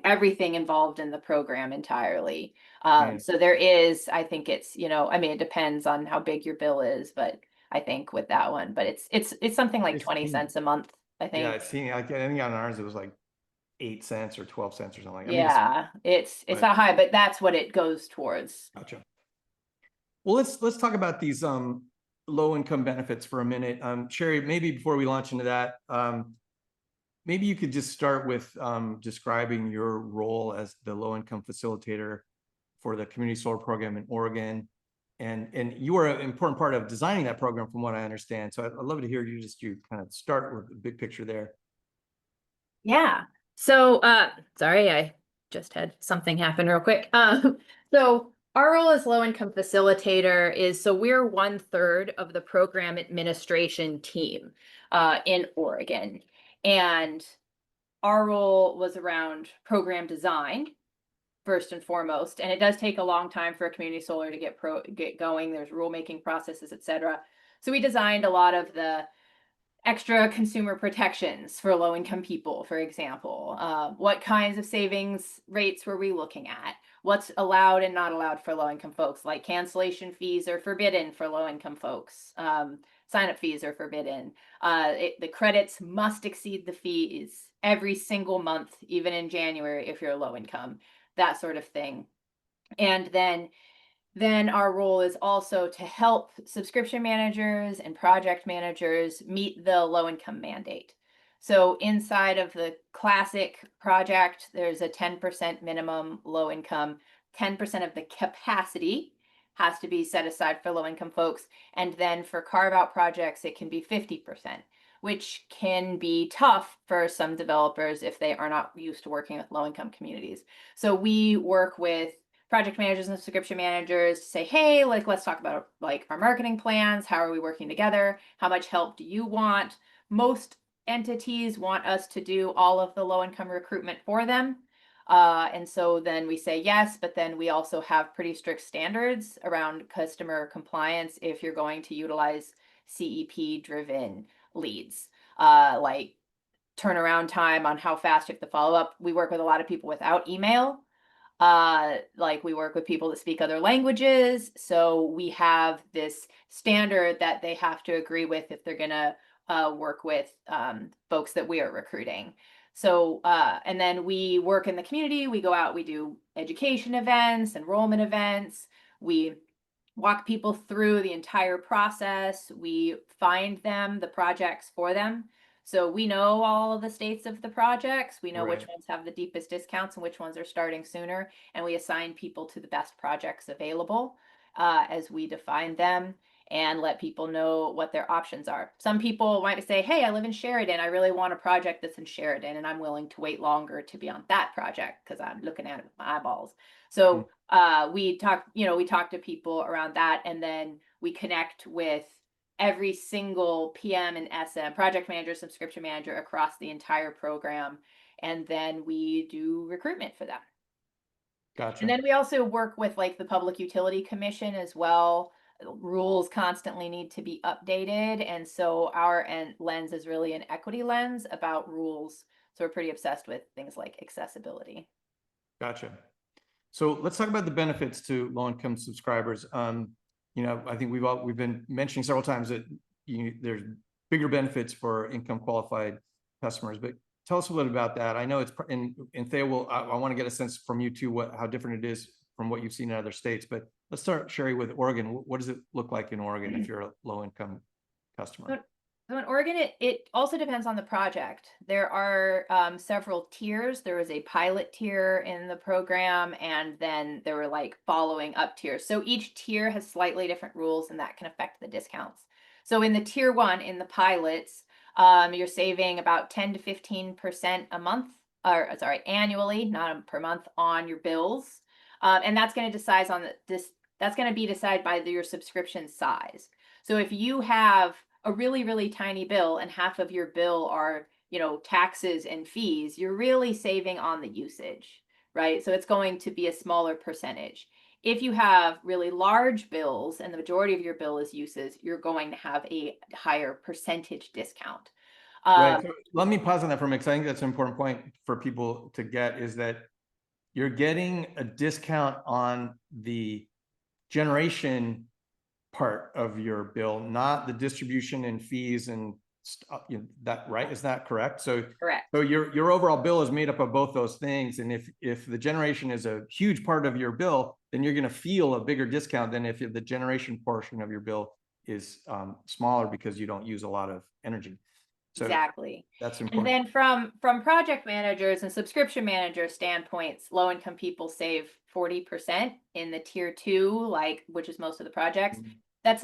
involved in the program entirely. So there is, I think it's, it depends on how big your bill is, but I think with that one, but it's something like 20 cents a month, I think. Yeah, I think on ours, it was like 8 cents or 12 cents or something like that. Yeah, it's not high, but that's what it goes towards. Gotcha. Well, let's talk about these low income benefits for a minute. Sherrie, maybe before we launch into that, maybe you could just start with describing your role as the low income facilitator for the community solar program in Oregon. And you are an important part of designing that program from what I understand. So I'd love to hear you kind of start with the big picture there. Yeah. So, sorry, I just had something happen real quick. So our role as low income facilitator is, we're 1/3 of the program administration team in Oregon. And our role was around program design first and foremost. And it does take a long time for a community solar to get going. There's rulemaking processes, et cetera. So we designed a lot of the extra consumer protections for low-income people, for example. What kinds of savings rates were we looking at? What's allowed and not allowed for low-income folks? Like cancellation fees are forbidden for low-income folks. Sign-up fees are forbidden. The credits must exceed the fees every single month, even in January if you're low income, that sort of thing. And then our role is also to help subscription managers and project managers meet the low income mandate. So inside of the classic project, there's a 10% minimum low income, 10% of the capacity has to be set aside for low-income folks. And then for carve-out projects, it can be 50%, which can be tough for some developers if they are not used to working with low-income communities. So we work with project managers and subscription managers to say, hey, like, let's talk about like our marketing plans. How are we working together? How much help do you want? Most entities want us to do all of the low-income recruitment for them. And so then we say yes, but then we also have pretty strict standards around customer compliance if you're going to utilize CEP-driven leads, like turnaround time on how fast you have to follow up. We work with a lot of people without email. Like we work with people that speak other languages. So we have this standard that they have to agree with if they're going to work with folks that we are recruiting. So, and then we work in the community. We go out, we do education events, enrollment events. We walk people through the entire process. We find them the projects for them. So we know all of the states of the projects. We know which ones have the deepest discounts and which ones are starting sooner. And we assign people to the best projects available as we define them and let people know what their options are. Some people might say, hey, I live in Sheridan. I really want a project that's in Sheridan, and I'm willing to wait longer to be on that project because I'm looking at it with my eyeballs. So we talk to people around that, and then we connect with every single PM and SM, project manager, subscription manager across the entire program. And then we do recruitment for them. Gotcha. And then we also work with like the Public Utility Commission as well. Rules constantly need to be updated. And so our lens is really an equity lens about rules. So we're pretty obsessed with things like accessibility. Gotcha. So let's talk about the benefits to low-income subscribers. You know, I think we've been mentioning several times that there's bigger benefits for income qualified customers, but tell us a little about that. I know it's in Thea. I want to get a sense from you too how different it is from what you've seen in other states. But let's start, Sherrie, with Oregon. What does it look like in Oregon if you're a low-income customer? So in Oregon, it also depends on the project. There are several tiers. There was a pilot tier in the program, and then there were like following up tiers. So each tier has slightly different rules, and that can affect the discounts. So in the tier 1, in the pilots, you're saving about 10 to 15% a month, or sorry, annually, not per month, on your bills. And that's going to decide on that's going to be decided by your subscription size. So if you have a really, really tiny bill and half of your bill are, taxes and fees, you're really saving on the usage, right? So it's going to be a smaller percentage. If you have really large bills and the majority of your bill is uses, you're going to have a higher percentage discount. Right. So let me pause on that for a minute, because I think that's an important point for people to get, is that you're getting a discount on the generation part of your bill, not the distribution and fees and stuff, that, right? Is that correct? So correct. So your overall bill is made up of both those things. And if the generation is a huge part of your bill, then you're going to feel a bigger discount than if the generation portion of your bill is smaller because you don't use a lot of energy. So exactly. That's important. And then from project managers and subscription manager standpoints, low income people save 40% in the tier 2, which is most of the projects. Mm-hmm. It's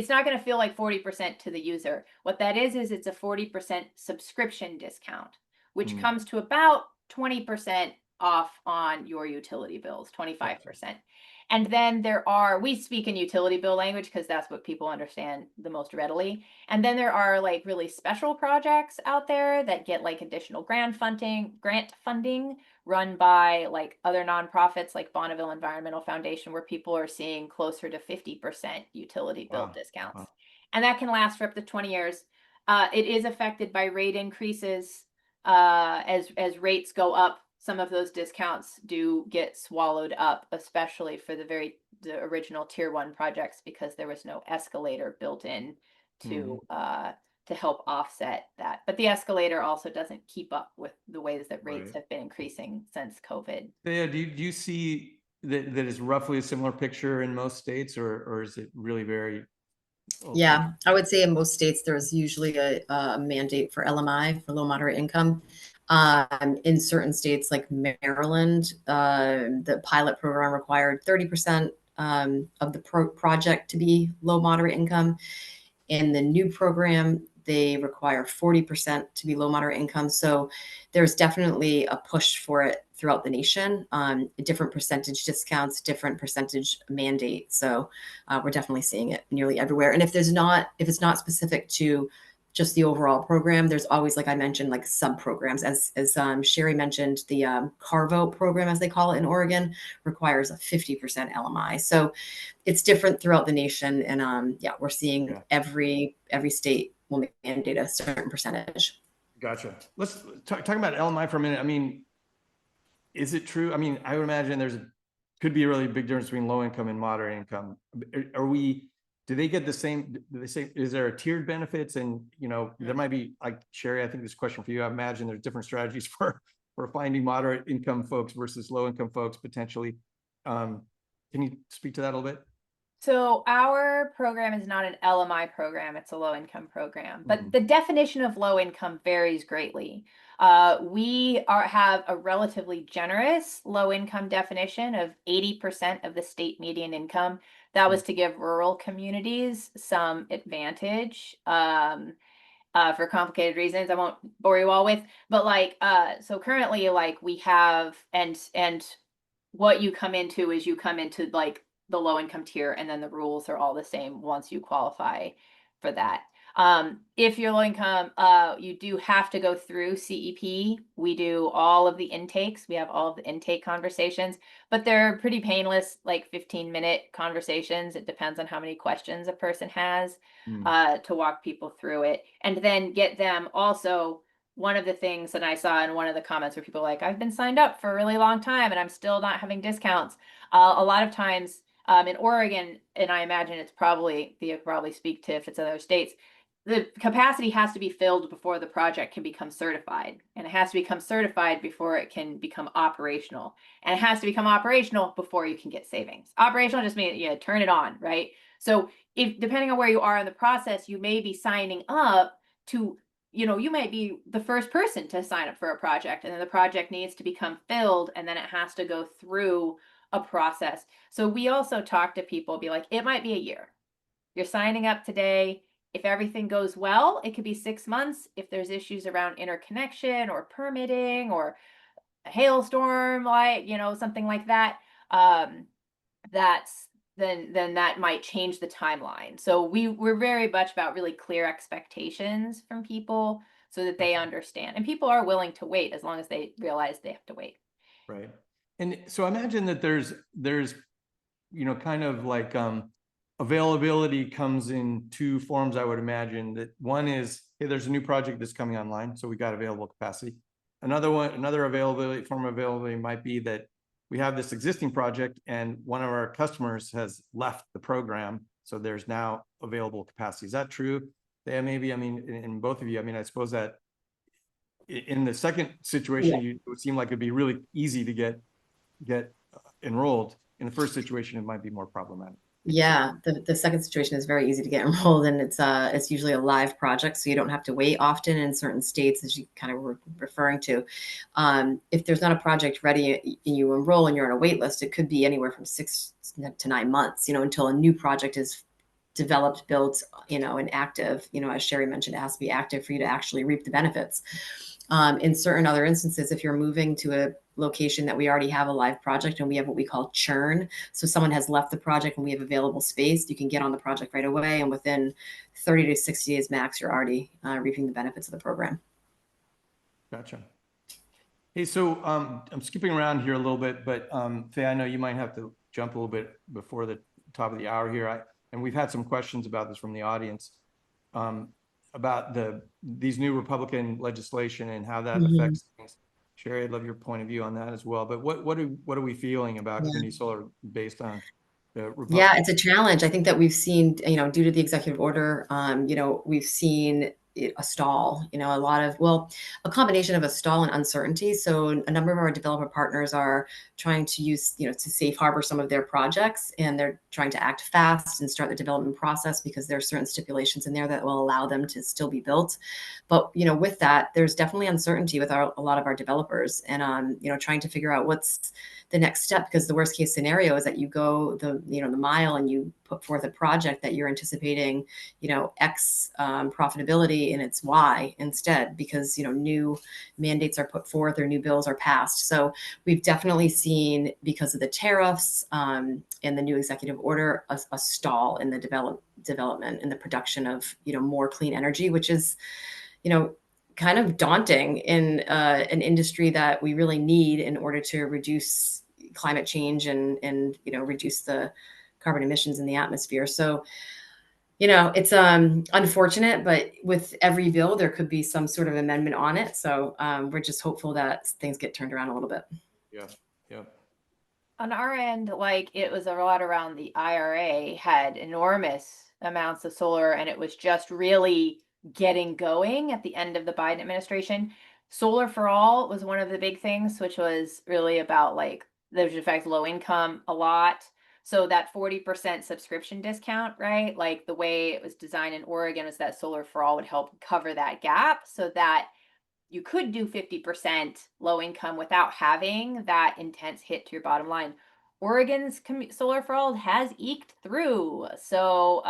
not going to feel like 40% to the user. What that is it's a 40% subscription discount, which comes to about 20% off on your utility bills, 25%. And then we speak in utility bill language because that's what people understand the most readily. And then there are like really special projects out there that get like additional grant funding run by like other nonprofits like Bonneville Environmental Foundation, where people are seeing closer to 50% utility bill discounts. Wow. And that can last for up to 20 years. It is affected by rate increases. As rates go up, some of those discounts do get swallowed up, especially for the original tier 1 projects, because there was no escalator built in to help offset that. But the escalator also doesn't keep up with the ways that rates have been increasing since COVID. Yeah, do you see that is roughly a similar picture in most states, or is it really very? Yeah, I would say in most states there's usually a mandate for LMI, for low moderate income. In certain states like Maryland, the pilot program required 30% of the project to be low moderate income. In the new program, they require 40% to be low moderate income. So there's definitely a push for it throughout the nation, different percentage discounts, different percentage mandate. So we're definitely seeing it nearly everywhere. And if it's not specific to just the overall program, there's always, like I mentioned, like sub programs. As Sherrie mentioned, the Carvo program, as they call it in Oregon, requires a 50% LMI. So it's different throughout the nation. And yeah, we're seeing every state will mandate a certain percentage. Gotcha. Let's talk about LMI for a minute. I mean, is it true? I mean, I would imagine could be a really big difference between low income and moderate income. Do they get the same? Do they say, is there a tiered benefits? And, you know, there might be, like, Sherrie, I think this question for you, I imagine there's different strategies for finding moderate income folks versus low income folks potentially. Can you speak to that a little bit? So our program is not an LMI program, it's a low income program, but the definition of low income varies greatly. We have a relatively generous low income definition of 80% of the state median income. That was to give rural communities some advantage for complicated reasons I won't bore you all with. But like, so currently, like, we have, and what you come into is you come into like the low income tier, and then the rules are all the same once you qualify for that. If you're low income, you do have to go through CEP. We do all of the intakes. We have all of the intake conversations, but they're pretty painless, like 15-minute conversations. It depends on how many questions a person has to walk people through it, and then get them also. One of the things that I saw in one of the comments where people are like, I've been signed up for a really long time and I'm still not having discounts. A lot of times in Oregon, and I imagine it's probably, Thea could probably speak to if it's other states, the capacity has to be filled before the project can become certified. And it has to become certified before it can become operational. And it has to become operational before you can get savings. Operational just means you turn it on, right? So if, depending on where you are in the process, you may be signing up to, you know, you might be the first person to sign up for a project, and then the project needs to become filled, and then it has to go through a process. So we also talk to people, be like, it might be a year. You're signing up today. If everything goes well, it could be 6 months. If there's issues around interconnection or permitting or a hailstorm, like, you know, something like that, then that might change the timeline. So we're very much about really clear expectations from people so that they understand. And people are willing to wait as long as they realize they have to wait. Right. And so I imagine that there's, you know, kind of like availability comes in two forms, I would imagine. That one is, hey, there's a new project that's coming online, so we got available capacity. Another form of availability might be that we have this existing project and one of our customers has left the program, so there's now available capacity. Is that true? Yeah, maybe. I mean, in both of you, I mean, I suppose that in the second situation, it would seem like it'd be really easy to get enrolled. In the first situation, it might be more problematic. Yeah, the second situation is very easy to get enrolled, and it's usually a live project, so you don't have to wait often in certain states, as you kind of were referring to. If there's not a project ready and you enroll and you're on a wait list, it could be anywhere from 6 to 9 months, you know, until a new project is developed, built, you know, and active. You know, as Sherrie mentioned, it has to be active for you to actually reap the benefits. In certain other instances, if you're moving to a location that we already have a live project and we have what we call churn, so someone has left the project and we have available space, you can get on the project right away, and within 30 to 60 days max, you're already reaping the benefits of the program. Gotcha. Hey, so I'm skipping around here a little bit, but Thea, I know you might have to jump a little bit before the top of the hour here. And we've had some questions about this from the audience. About these new Republican legislation and how that affects things. Sherrie, I'd love your point of view on that as well. But what are we feeling about community solar based on the Republican? Yeah, it's a challenge. I think that we've seen, you know, due to the executive order, you know, we've seen a stall, a lot of, well, a combination of a stall and uncertainty. So a number of our developer partners are trying to use, to safe harbor some of their projects, and they're trying to act fast and start the development process because there are certain stipulations in there that will allow them to still be built. But, with that, there's definitely uncertainty with a lot of our developers, and, trying to figure out what's the next step, because the worst case scenario is that you go the mile and you put forth a project that you're anticipating, X profitability, and it's Y instead, because, new mandates are put forth or new bills are passed. So we've definitely seen, because of the tariffs and the new executive order, a stall in the development and the production of, more clean energy, which is, kind of daunting in an industry that we really need in order to reduce climate change and reduce the carbon emissions in the atmosphere. So, it's unfortunate, but with every bill, there could be some sort of amendment on it. So we're just hopeful that things get turned around a little bit. Yeah. Yeah. On our end, like, it was a lot around the IRA had enormous amounts of solar, and it was just really getting going at the end of the Biden administration. Solar for all was one of the big things, which was really about, like, those affect low income a lot. So that 40% subscription discount, right? Like, the way it was designed in Oregon was that solar for all would help cover that gap, so that you could do 50% low income without having that intense hit to your bottom line. Oregon's solar for all has eked through. So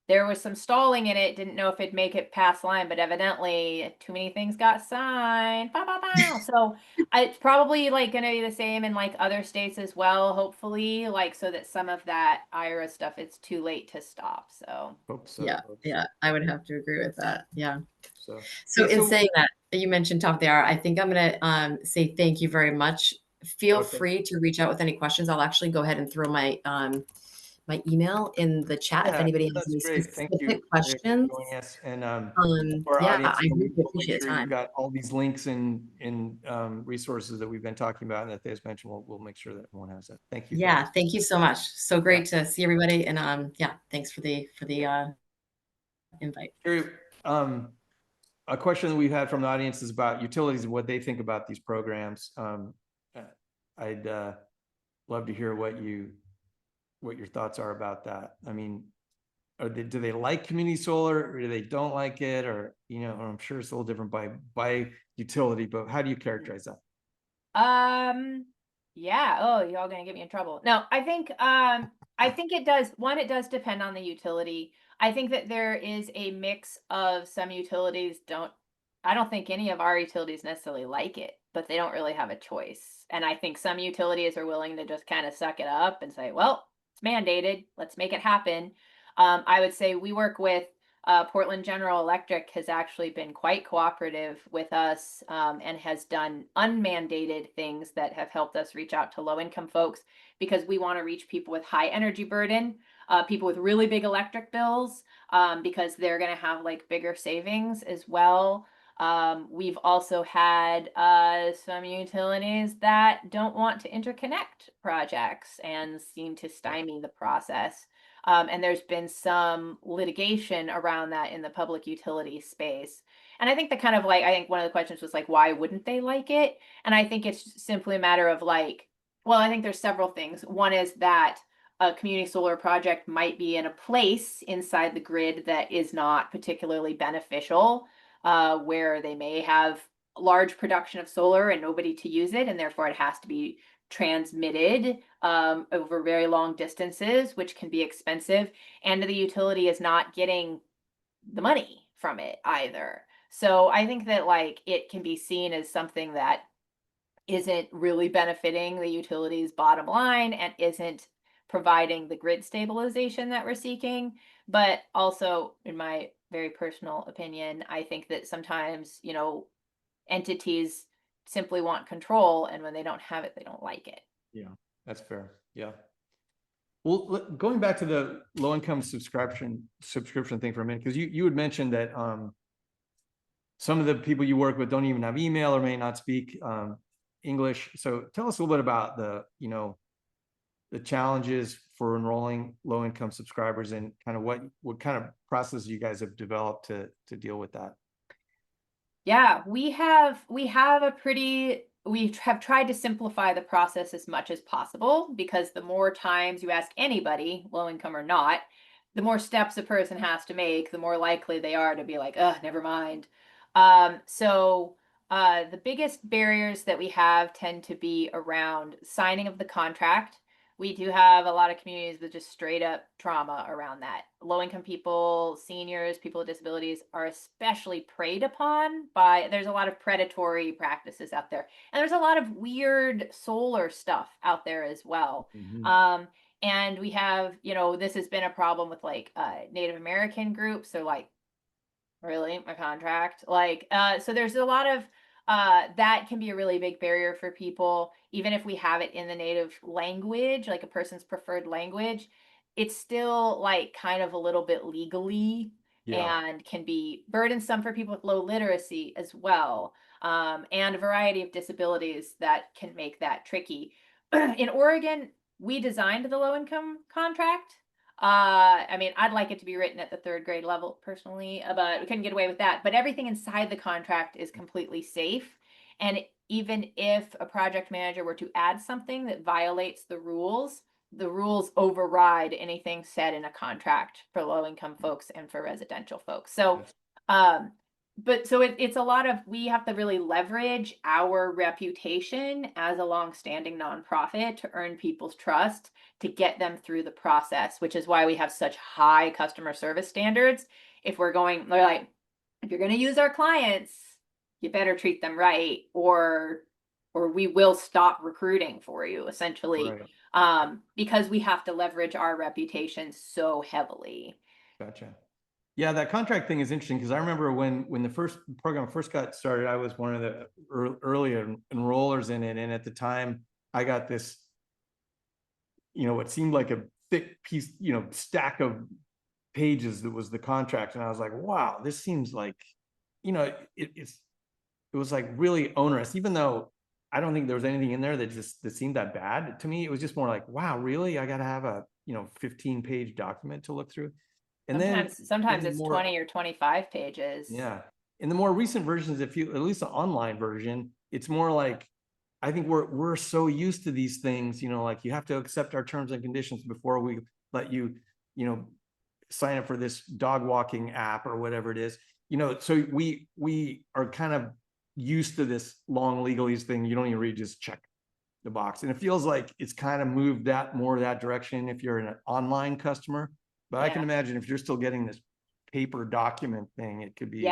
there was some stalling in it. Didn't know if it'd make it past line, but evidently too many things got signed. Pow, pow, pow. So it's probably like going to be the same in like other states as well, hopefully, like, so that some of that IRA stuff, it's too late to stop. So Hope so. Yeah, I would have to agree with that. Yeah. So In saying that, you mentioned top of the hour, I think I'm going to say thank you very much. Feel free to reach out with any questions. I'll actually go ahead and throw my my email in the chat if anybody has any specific questions. Yes, and yeah, I really we'll appreciate make sure time. you've got all these links and resources that we've been talking about and that Thea's mentioned. We'll make sure that everyone has that. Thank you. Yeah, thank you so much. So great to see everybody, and yeah, thanks for the invite. Sherrie, a question that we've had from the audience is about utilities and what they think about these programs. I'd love to hear what your thoughts are about that. I mean, do they like community solar, or do they don't like it, or I'm sure it's a little different by utility, but how do you characterize that? Yeah. Oh, y'all gonna get me in trouble. No, I think it does. One, it does depend on the utility. I think that there is a mix of some utilities I don't think any of our utilities necessarily like it, but they don't really have a choice. And I think some utilities are willing to just kind of suck it up and say, well, it's mandated, let's make it happen. I would say we work with Portland General Electric has actually been quite cooperative with us and has done unmandated things that have helped us reach out to low-income folks, because we want to reach people with high energy burden, people with really big electric bills, because they're going to have like bigger savings as well. We've also had some utilities that don't want to interconnect projects and seem to stymie the process. And there's been some litigation around that in the public utility space. And I think I think one of the questions was like, why wouldn't they like it? And I think it's simply a matter of like, well, I think there's several things. One is that a community solar project might be in a place inside the grid that is not particularly beneficial, where they may have large production of solar and nobody to use it, and therefore it has to be transmitted over very long distances, which can be expensive, and the utility is not getting the money from it either. So I think that like it can be seen as something that isn't really benefiting the utility's bottom line and isn't providing the grid stabilization that we're seeking. But also, in my very personal opinion, I think that sometimes, entities simply want control, and when they don't have it, they don't like it. Yeah, that's fair. Yeah. Well, going back to the low income subscription thing for a minute, because you had mentioned that some of the people you work with don't even have email or may not speak English. So tell us a little bit about the the challenges for enrolling low-income subscribers and kind of what kind of process you guys have developed to deal with that? Yeah, we have we have tried to simplify the process as much as possible, because the more times you ask anybody, low income or not, the more steps a person has to make, the more likely they are to be like, never mind. The biggest barriers that we have tend to be around signing of the contract. We do have a lot of communities with just straight up trauma around that. Low income people, seniors, people with disabilities are especially preyed upon by, there's a lot of predatory practices out there. And there's a lot of weird solar stuff out there as well. And we have, this has been a problem with like Native American groups. So like, really, my contract? So there's a lot of that can be a really big barrier for people. Even if we have it in the native language, like a person's preferred language, it's still like kind of a little bit legally and can be burdensome for people with low literacy as well. And a variety of disabilities that can make that tricky. In Oregon, we designed the low income contract. I mean, I'd like it to be written at the 3rd grade level personally, but we couldn't get away with that. But everything inside the contract is completely safe. And even if a project manager were to add something that violates the rules override anything said in a contract for low income folks and for residential folks. So, it's a lot of, we have to really leverage our reputation as a longstanding nonprofit to earn people's trust, to get them through the process, which is why we have such high customer service standards. They're like, if you're going to use our clients, you better treat them right, or we will stop recruiting for you, essentially. Right. Because we have to leverage our reputation so heavily. Gotcha. Yeah, that contract thing is interesting, because I remember when the program first got started, I was one of the earlier enrollers in it. And at the time I got this, what seemed like a thick piece, stack of pages that was the contract. And I was like, wow, this seems like, it was like really onerous, even though I don't think there was anything in there that seemed that bad to me. It was just more like, wow, really? I got to have a, 15-page document to look through. And sometimes it's 20 or 25 pages. Yeah. In the more recent versions, at least the online version, it's more like, I think we're so used to these things, like you have to accept our terms and conditions before we let you, sign up for this dog walking app or whatever it is. So we are kind of used to this long legalese thing. You don't even read, just check the box. And it feels like it's kind of moved that direction if you're an online customer. But I can imagine if you're still getting this paper document thing, it could be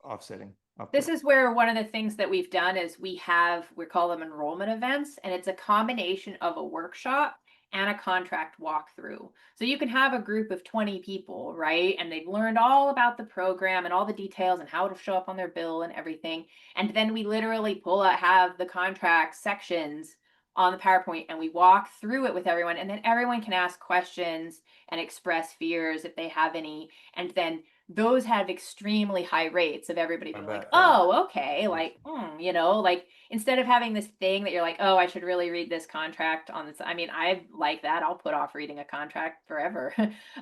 offsetting. This is where one of the things that we've done is we call them enrollment events, and it's a combination of a workshop and a contract walkthrough. So you can have a group of 20 people, right? And they've learned all about the program and all the details and how to show up on their bill and everything. And then we literally have the contract sections on the PowerPoint, and we walk through it with everyone, and then everyone can ask questions and express fears if they have any. And then those have extremely high rates of everybody being like, oh, okay, like, like instead of having this thing that you're like, oh, I should really read this contract on this. I mean, I like that. I'll put off reading a contract forever.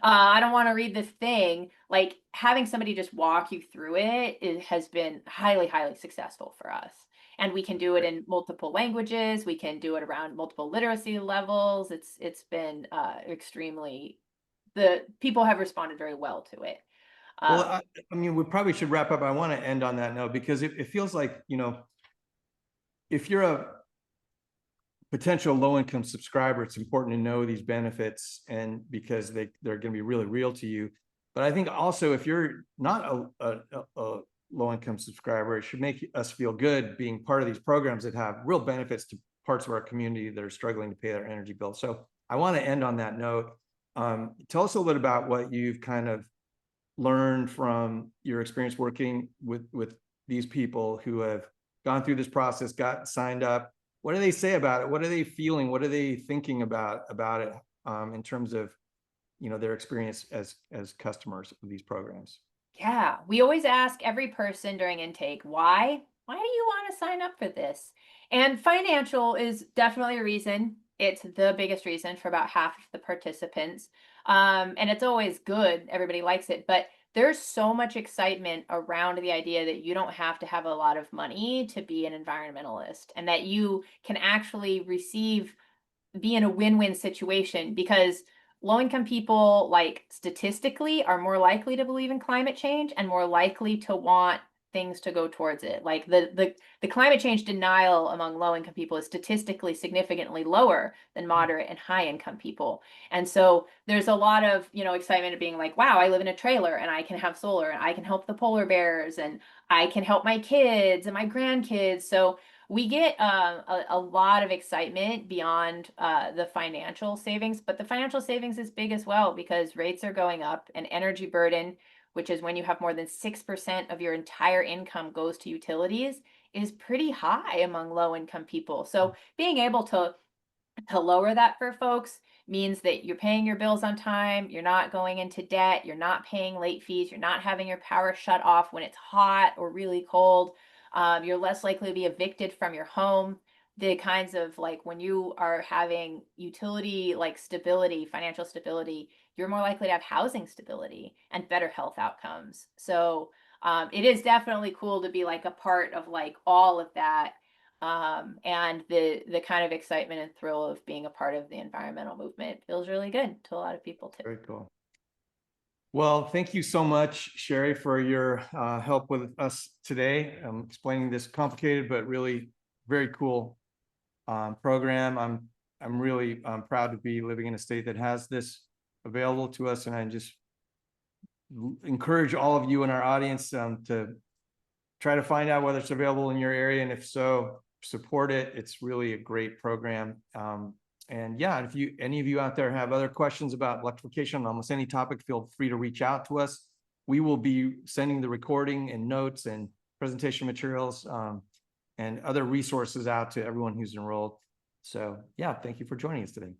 I don't want to read this thing. Like having somebody just walk you through it has been highly, highly successful for us. And we can do it in multiple languages. We can do it around multiple literacy levels. It's been extremely, the people have responded very well to it. Well, I mean, we probably should wrap up. I want to end on that note, because it feels like, if you're a potential low-income subscriber, it's important to know these benefits, and because they're going to be really real to you. But I think also, if you're not a low-income subscriber, it should make us feel good being part of these programs that have real benefits to parts of our community that are struggling to pay their energy bill. So I want to end on that note. Tell us a little bit about what you've kind of learned from your experience working with these people who have gone through this process, got signed up. What do they say about it? What are they feeling? What are they thinking about it in terms of, their experience as customers of these programs? Yeah, we always ask every person during intake, why do you want to sign up for this? And financial is definitely a reason. It's the biggest reason for about half of the participants. And it's always good. Everybody likes it. But there's so much excitement around the idea that you don't have to have a lot of money to be an environmentalist, and that you can actually be in a win-win situation, because low-income people, like, statistically are more likely to believe in climate change and more likely to want things to go towards it. Like the climate change denial among low-income people is statistically significantly lower than moderate and high-income people. And so there's a lot of, excitement of being like, wow, I live in a trailer and I can have solar and I can help the polar bears and I can help my kids and my grandkids. So we get a lot of excitement beyond the financial savings, but the financial savings is big as well, because rates are going up and energy burden, which is when you have more than 6% of your entire income goes to utilities, is pretty high among low income people. So being able to lower that for folks means that you're paying your bills on time, you're not going into debt, you're not paying late fees, you're not having your power shut off when it's hot or really cold. You're less likely to be evicted from your home. The kinds of, like, when you are having utility like stability, financial stability, you're more likely to have housing stability and better health outcomes. So it is definitely cool to be like a part of like all of that. And the kind of excitement and thrill of being a part of the environmental movement feels really good to a lot of people too. Very cool. Well, thank you so much, Sherrie, for your help with us today. Explaining this complicated but really very cool program. I'm really proud to be living in a state that has this available to us, and I just encourage all of you in our audience to try to find out whether it's available in your area, and if so, support it. It's really a great program. And yeah, if any of you out there have other questions about electrification on almost any topic, feel free to reach out to us. We will be sending the recording and notes and presentation materials and other resources out to everyone who's enrolled. So yeah, thank you for joining us today.